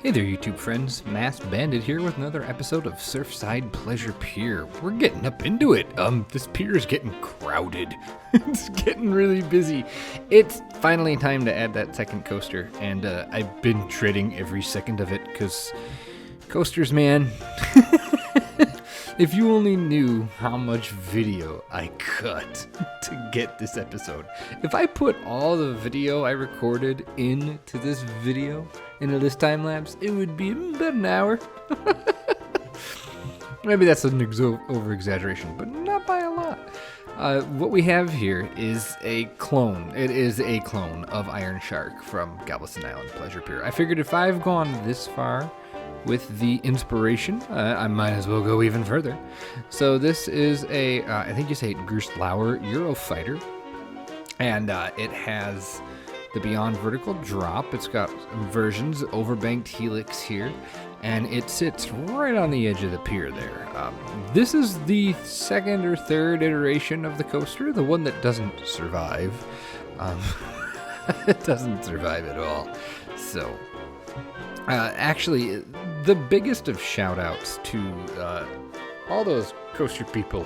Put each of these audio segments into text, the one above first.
Hey there, YouTube friends. Masked Bandit here with another episode of Surfside Pleasure Pier. We're getting up into it. This pier is getting crowded. It's getting really busy. It's finally time to add that second coaster, and I've been dreading every second of it because coasters, man. If you only knew how much video I cut to get this episode. If I put all the video I recorded into this video, into this time lapse, it would be about an hour. Maybe that's an over-exaggeration, but not by a lot. What we have here is a clone. It is a clone of Iron Shark from Galveston Island Pleasure Pier. I figured if I've gone this far with the inspiration, I might as well go even further. So this is a, I think you say gerstlauer Eurofighter, and it has the Beyond Vertical Drop. It's got inversions, overbanked helix here, and it sits right on the edge of the pier there. This is the second or third iteration of the coaster, the one that doesn't survive. It doesn't survive at all. So, actually, the biggest of shout-outs to all those coaster people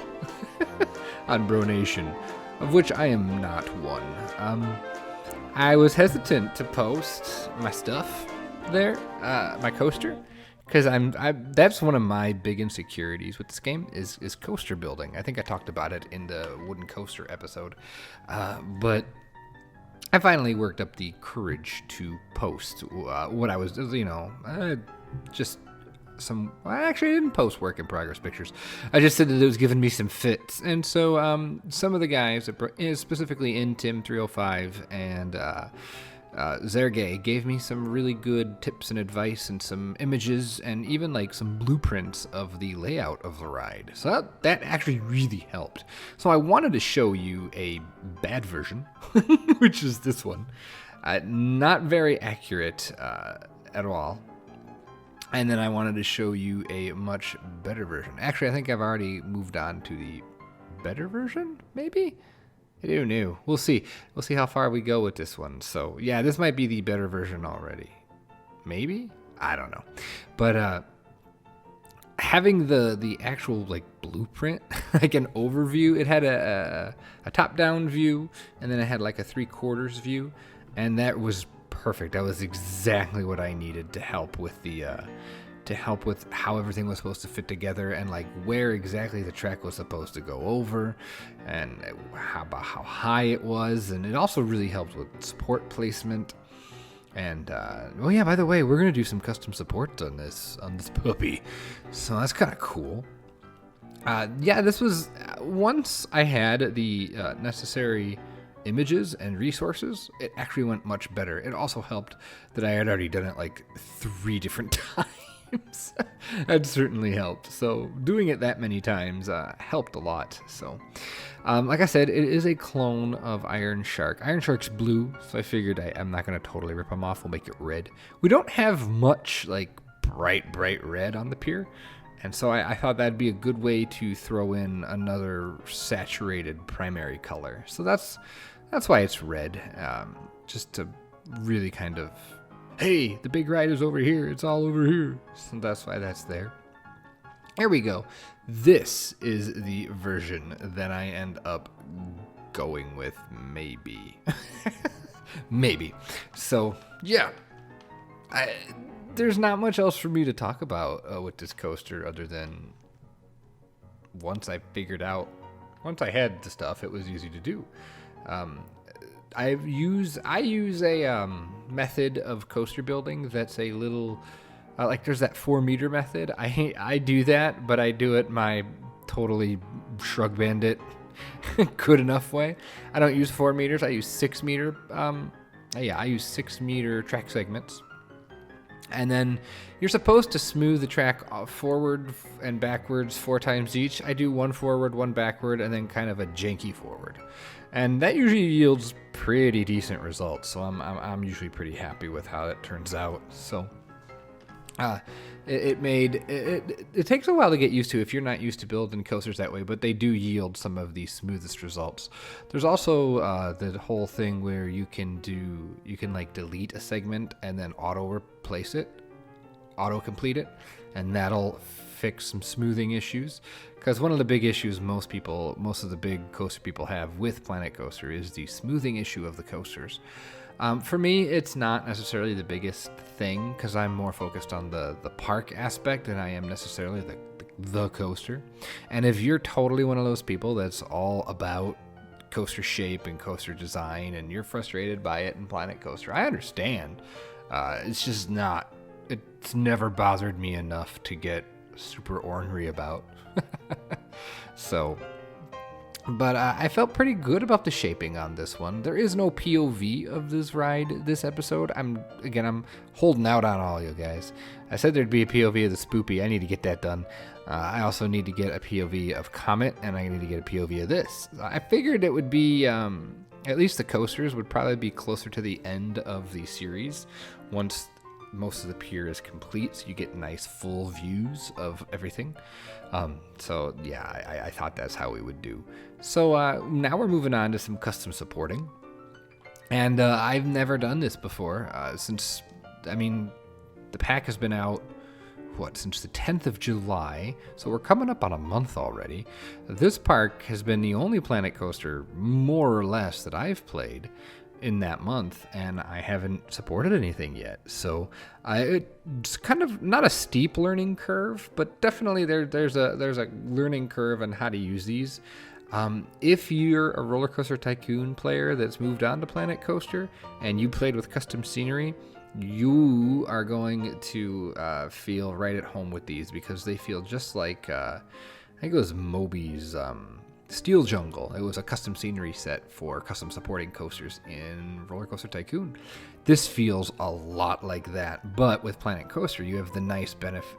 on Bro Nation, of which I am not one. I was hesitant to post my stuff there, my coaster, because that's one of my big insecurities with this game is coaster building. I think I talked about it in the wooden coaster episode, but I finally worked up the courage to post what I was, just some. Well, actually, I didn't post work in progress pictures. I just said that it was giving me some fits, and so some of the guys, specifically in Tim305 and Zergay, gave me some really good tips and advice and some images and even like some blueprints of the layout of the ride. So that actually really helped. So I wanted to show you a bad version, which is this one. Not very accurate at all. And then I wanted to show you a much better version. Actually, I think I've already moved on to the better version, maybe? I don't know. We'll see. We'll see how far we go with this one. So, yeah, this might be the better version already. Maybe? I don't know. But having the actual, like, blueprint, like an overview, it had a top-down view, and then it had, like, a 3/4 view, and that was perfect. That was exactly what I needed to help with the how everything was supposed to fit together and like where exactly the track was supposed to go over and how high it was, and it also really helped with support placement. And oh yeah, by the way, we're gonna do some custom support on this puppy, so that's kind of cool. Yeah, this was once I had the necessary images and resources, it actually went much better. It also helped that I had already done it like 3 different times. That certainly helped. So doing it that many times helped a lot. So like I said, it is a clone of Iron Shark. Iron Shark's blue, so I figured I'm not going to totally rip them off. We'll make it red. We don't have much like bright red on the pier, and so I thought that'd be a good way to throw in another saturated primary color. So that's why it's red, just to really kind of, hey, the big ride is over here. It's all over here. So that's why that's there. Here we go. This is the version that I end up going with, maybe. Maybe. So, yeah. There's not much else for me to talk about with this coaster other than once I had the stuff, it was easy to do. I use a method of coaster building that's a little like there's that 4-meter method. I do that, but I do it my totally Shrug Bandit good enough way. I don't use 4 meters. I use 6 meter. I use 6 meter track segments. And then you're supposed to smooth the track forward and backwards 4 times each. I do 1 forward, 1 backward, and then kind of a janky forward. And that usually yields pretty decent results. So I'm usually pretty happy with how it turns out. So it takes a while to get used to if you're not used to building coasters that way, but they do yield some of the smoothest results. There's also the whole thing where you can like delete a segment and then auto replace it auto-complete it, and that'll fix some smoothing issues. Because one of the big issues most of the big coaster people have with Planet Coaster is the smoothing issue of the coasters. For me, it's not necessarily the biggest thing because I'm more focused on the park aspect than I am necessarily the coaster. And if you're totally one of those people that's all about coaster shape and coaster design and you're frustrated by it in Planet Coaster, I understand. It's just not. It's never bothered me enough to get super ornery about. So, but I felt pretty good about the shaping on this one. There is no POV of this ride this episode. I'm holding out on all you guys. I said there'd be a POV of the Spoopy. I need to get that done. I also need to get a POV of Comet, and I need to get a POV of this. I figured it would be, at least the coasters would probably be closer to the end of the series once most of the pier is complete, so you get nice full views of everything. So yeah, I thought that's how we would do. So now we're moving on to some custom supporting, and I've never done this before since the pack has been out since the 10th of July, so we're coming up on a month already. This park has been the only Planet Coaster more or less that I've played in that month, and I haven't supported anything yet. So it's kind of not a steep learning curve, but definitely there's a learning curve on how to use these. If you're a RollerCoaster Tycoon player that's moved on to Planet Coaster and you played with custom scenery, you are going to feel right at home with these because they feel just like I think it was Moby's Steel Jungle. It was a custom scenery set for custom supporting coasters in RollerCoaster Tycoon. This feels a lot like that, but with Planet Coaster, you have the nice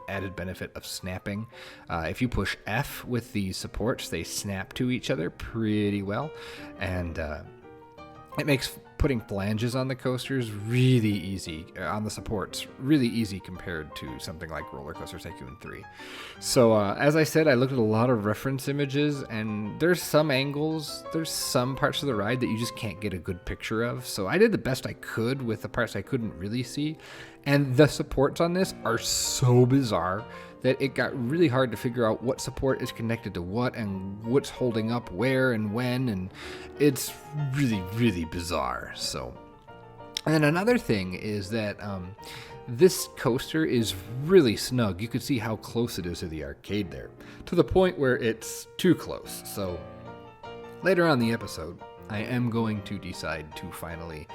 added benefit of snapping. If you push F with these supports, they snap to each other pretty well, and it makes putting flanges on the coasters really easy, on the supports, really easy compared to something like RollerCoaster Tycoon 3. So as I said, I looked at a lot of reference images, and there's some angles, there's some parts of the ride that you just can't get a good picture of. So I did the best I could with the parts I couldn't really see. And the supports on this are so bizarre that it got really hard to figure out what support is connected to what and what's holding up where and when, and it's really, really bizarre. So, and then another thing is that this coaster is really snug. You can see how close it is to the arcade there, to the point where it's too close. So later on in the episode, I am going to decide to finally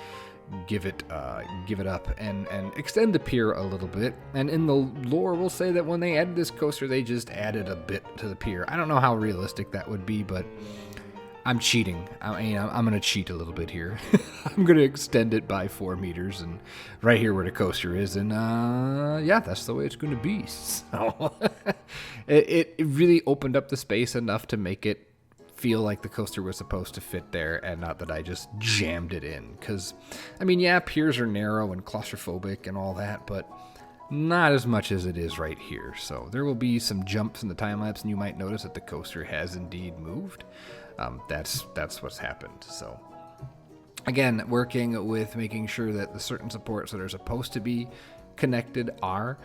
give it up and extend the pier a little bit. And in the lore, we'll say that when they added this coaster, they just added a bit to the pier. I don't know how realistic that would be, but I'm cheating. I'm going to cheat a little bit here. I'm going to extend it by 4 meters and right here where the coaster is. And yeah, that's the way it's going to be. So it really opened up the space enough to make it feel like the coaster was supposed to fit there and not that I just jammed it in. Because, piers are narrow and claustrophobic and all that, but not as much as it is right here. So there will be some jumps in the time lapse, and you might notice that the coaster has indeed moved. That's what's happened. So again, working with making sure that the certain supports that are supposed to be connected are.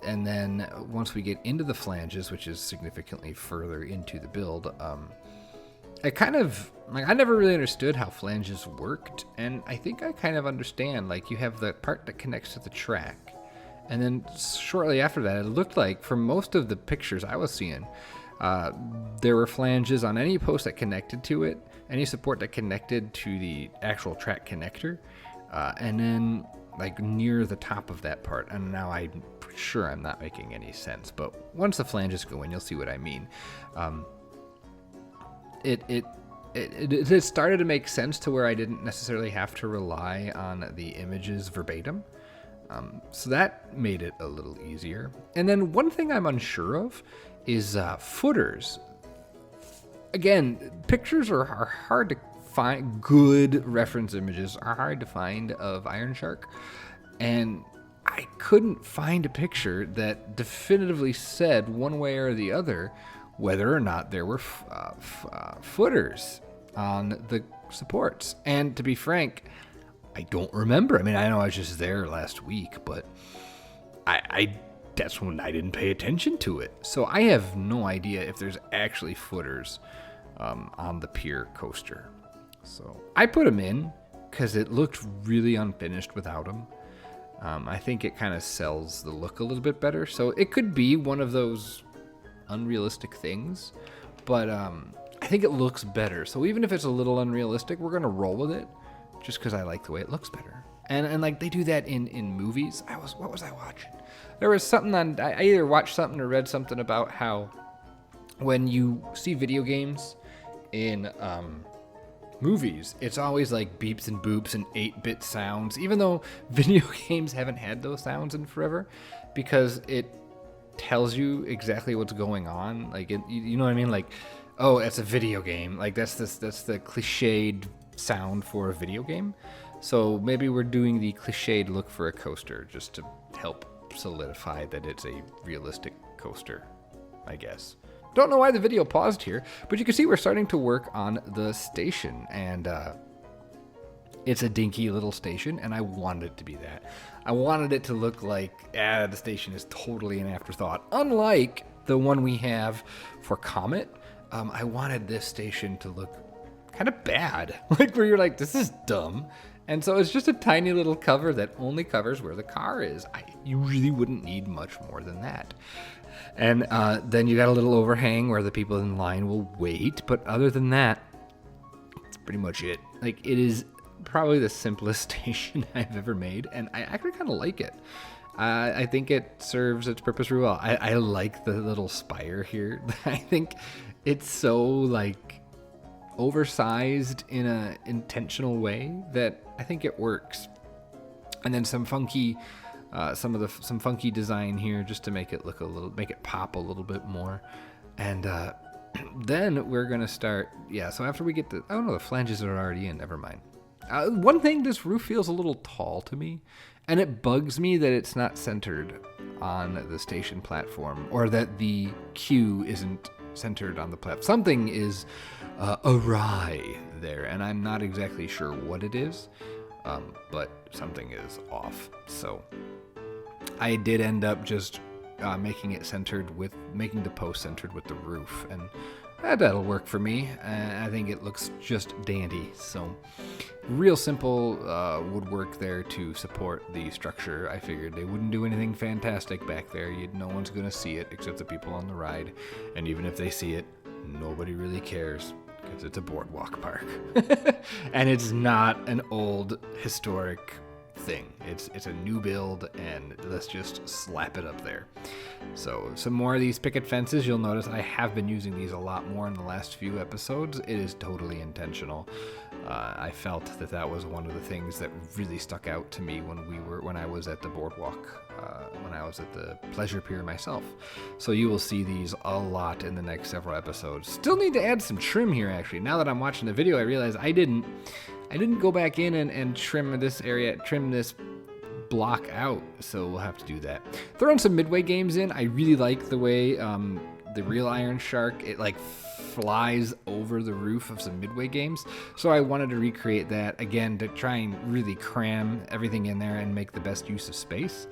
And then once we get into the flanges, which is significantly further into the build, I never really understood how flanges worked, and I think I kind of understand. Like, you have the part that connects to the track, and then shortly after that, it looked like, from most of the pictures I was seeing, there were flanges on any post that connected to it, any support that connected to the actual track connector, and then like near the top of that part. And now I'm sure I'm not making any sense, but once the flanges go in, you'll see what I mean. It started to make sense to where I didn't necessarily have to rely on the images verbatim. So that made it a little easier. And then one thing I'm unsure of is footers. Again, pictures are hard to find. Good reference images are hard to find of Iron Shark, and I couldn't find a picture that definitively said one way or the other whether or not there were footers on the supports. And to be frank, I don't remember. I know I was just there last week, but that's when I didn't pay attention to it. So I have no idea if there's actually footers on the pier coaster. So I put them in because it looked really unfinished without them. I think it kind of sells the look a little bit better. So it could be one of those unrealistic things, but I think it looks better. So even if it's a little unrealistic, we're gonna roll with it, just because I like the way it looks better. And like they do that in movies. What was I watching? There was something on. I either watched something or read something about how when you see video games in movies, it's always like beeps and boops and 8-bit sounds, even though video games haven't had those sounds in forever, because it tells you exactly what's going on. Like you know what I mean? Like, oh, it's a video game. Like that's the cliched sound for a video game. So maybe we're doing the cliched look for a coaster just to help solidify that it's a realistic coaster, I guess. Don't know why the video paused here, but you can see we're starting to work on the station, and it's a dinky little station, and I wanted it to be that. I wanted it to look like, the station is totally an afterthought. Unlike the one we have for Comet, I wanted this station to look kind of bad, like where you're like, this is dumb. And so it's just a tiny little cover that only covers where the car is. You really wouldn't need much more than that. And then you got a little overhang where the people in line will wait. But other than that, that's pretty much it. Like, it is probably the simplest station I've ever made. And I actually kind of like it. I think it serves its purpose really well. I like the little spire here. I think it's so, like, oversized in a intentional way that I think it works. And then some funky design here just to make it make it pop a little bit more. And then we're gonna start. Yeah, so after we get the flanges are already in, never mind. One thing, this roof feels a little tall to me, and it bugs me that it's not centered on the station platform, or that the queue isn't centered on the platform. Something is awry there, and I'm not exactly sure what it is, but something is off. So I did end up just making the post centered with the roof, and that'll work for me. I think it looks just dandy. So real simple woodwork there to support the structure. I figured they wouldn't do anything fantastic back there. No one's going to see it except the people on the ride. And even if they see it, nobody really cares because it's a boardwalk park. And it's not an old historic thing. It's a new build, and let's just slap it up there. So some more of these picket fences. You'll notice I have been using these a lot more in the last few episodes. It is totally intentional. I felt that was one of the things that really stuck out to me when I was at the boardwalk, when I was at the Pleasure Pier myself. So you will see these a lot in the next several episodes. Still need to add some trim here, actually. Now that I'm watching the video, I realize I didn't go back in and trim this area, trim this block out, so we'll have to do that. Throwing some Midway games in. I really like the way the real Iron Shark, it like flies over the roof of some Midway games. So I wanted to recreate that again to try and really cram everything in there and make the best use of space.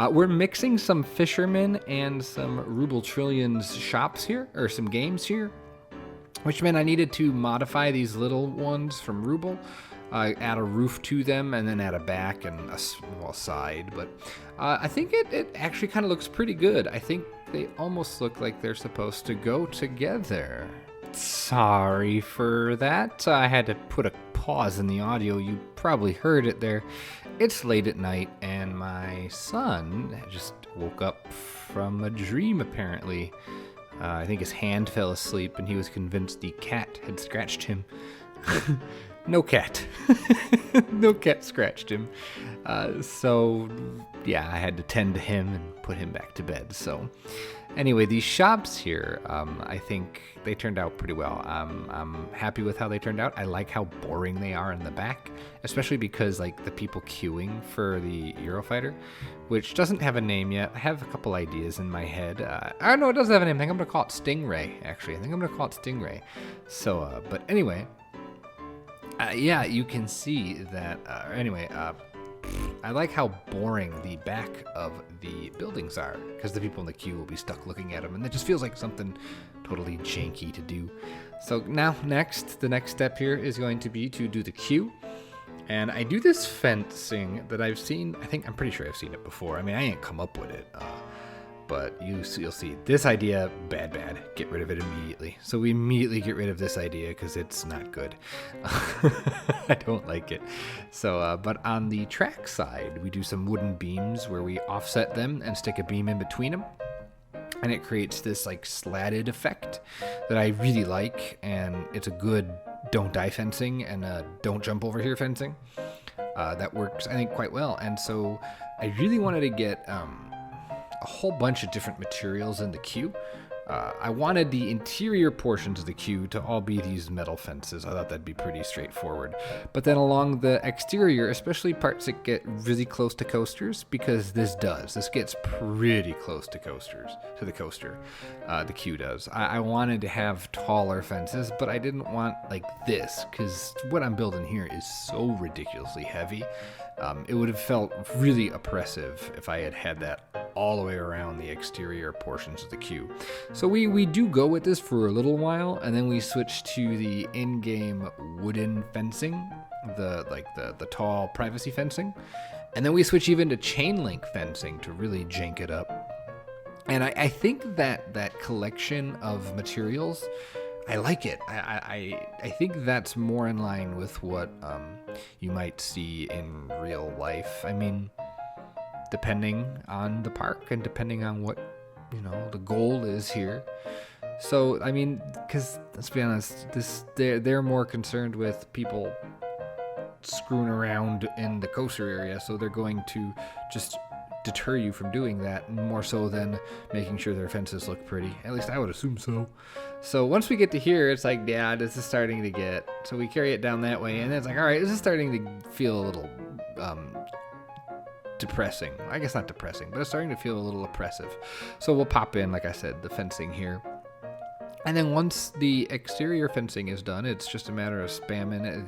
We're mixing some Fisherman and some Ruble Trillions shops here, or some games here, which meant I needed to modify these little ones from Ruble, add a roof to them, and then add a back and a small side. But I think it actually kind of looks pretty good. I think they almost look like they're supposed to go together. Sorry for that. I had to put a pause in the audio. You probably heard it there. It's late at night, and my son just woke up from a dream, apparently. I think his hand fell asleep, and he was convinced the cat had scratched him. No cat. No cat scratched him. So, yeah, I had to tend to him and put him back to bed. So, anyway, these shops here, I think they turned out pretty well. I'm happy with how they turned out. I like how boring they are in the back, especially because, like, the people queuing for the Eurofighter, which doesn't have a name yet. I have a couple ideas in my head. I don't know, it does have a name. I think I'm going to call it Stingray, actually. I think I'm going to call it Stingray. So, but anyway... yeah, you can see that. I like how boring the back of the buildings are, because the people in the queue will be stuck looking at them, and it just feels like something totally janky to do. So now the next step here is going to be to do the queue. And I do this fencing that I've seen. I'm pretty sure I've seen it before. I mean, I ain't come up with it, but you'll see this idea, bad. Get rid of it immediately. So we immediately get rid of this idea because it's not good. I don't like it. So, but on the track side, we do some wooden beams where we offset them and stick a beam in between them. And it creates this like slatted effect that I really like, and it's a good don't die fencing and don't jump over here fencing. That works, I think, quite well. And so I really wanted to get a whole bunch of different materials in the queue. I wanted the interior portions of the queue to all be these metal fences. I thought that'd be pretty straightforward. But then along the exterior, especially parts that get really close to coasters, because this gets pretty close to the coaster. The queue does. I wanted to have taller fences, but I didn't want like this, because what I'm building here is so ridiculously heavy. It would have felt really oppressive if I had that all the way around the exterior portions of the queue. So we do go with this for a little while, and then we switch to the in-game wooden fencing, the tall privacy fencing, and then we switch even to chain link fencing to really jank it up. And I think that collection of materials, I like it. I think that's more in line with what you might see in real life. I mean, depending on the park and depending on what, the goal is here. So, I mean, because let's be honest, they're more concerned with people screwing around in the coaster area, so they're going to just deter you from doing that more so than making sure their fences look pretty. At least I would assume so. So once we get to here, it's like, yeah, this is starting to get, so we carry it down that way, and then it's like, all right, this is starting to feel a little depressing. I guess not depressing, but it's starting to feel a little oppressive. So we'll pop in, like I said, the fencing here. And then once the exterior fencing is done, it's just a matter of spamming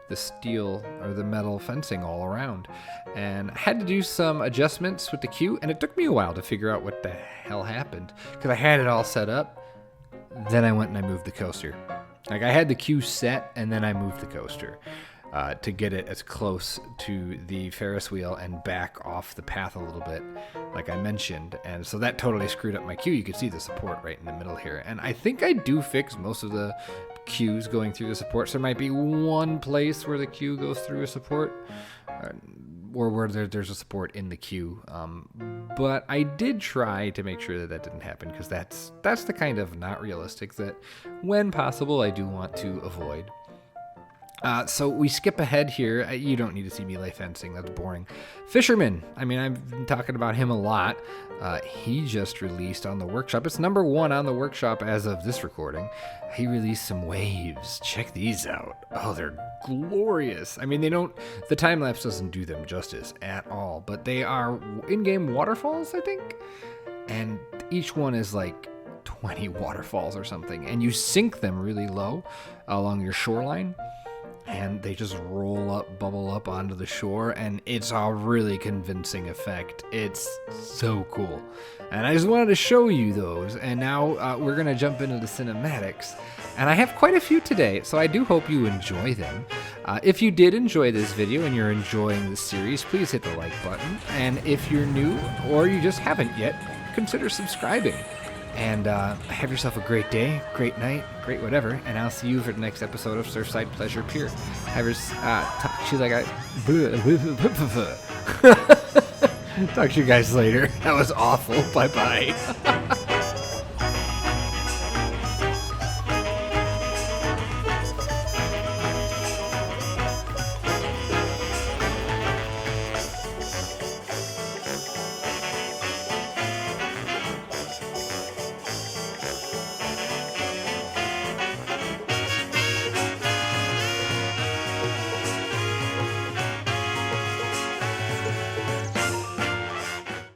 the steel or the metal fencing all around. And I had to do some adjustments with the queue, and it took me a while to figure out what the hell happened, because I had it all set up. Then I went and I moved the coaster. Like, I had the queue set, and then I moved the coaster to get it as close to the Ferris wheel and back off the path a little bit, like I mentioned. And so that totally screwed up my queue. You can see the support right in the middle here. And I think I do fix most of the queues going through the supports. There might be one place where the queue goes through a support, or where there's a support in the queue. But I did try to make sure that didn't happen, because that's the kind of not realistic that, when possible, I do want to avoid. So we skip ahead here. You don't need to see me lay fencing. That's boring. Fisherman. I mean, I've been talking about him a lot. He just released on the workshop. It's number 1 on the workshop as of this recording. He released some waves. Check these out. Oh, they're glorious. I mean, the time lapse doesn't do them justice at all, but they are in-game waterfalls, I think. And each one is like 20 waterfalls or something. And you sink them really low along your shoreline, and they just bubble up onto the shore, and it's a really convincing effect. It's so cool. And I just wanted to show you those, and now we're going to jump into the cinematics. And I have quite a few today, so I do hope you enjoy them. If you did enjoy this video and you're enjoying the series, please hit the like button. And if you're new, or you just haven't yet, consider subscribing. And have yourself a great day, great night, great whatever, and I'll see you for the next episode of Surfside Pleasure Pier. Talk to you like talk to you guys later. That was awful. Bye-bye.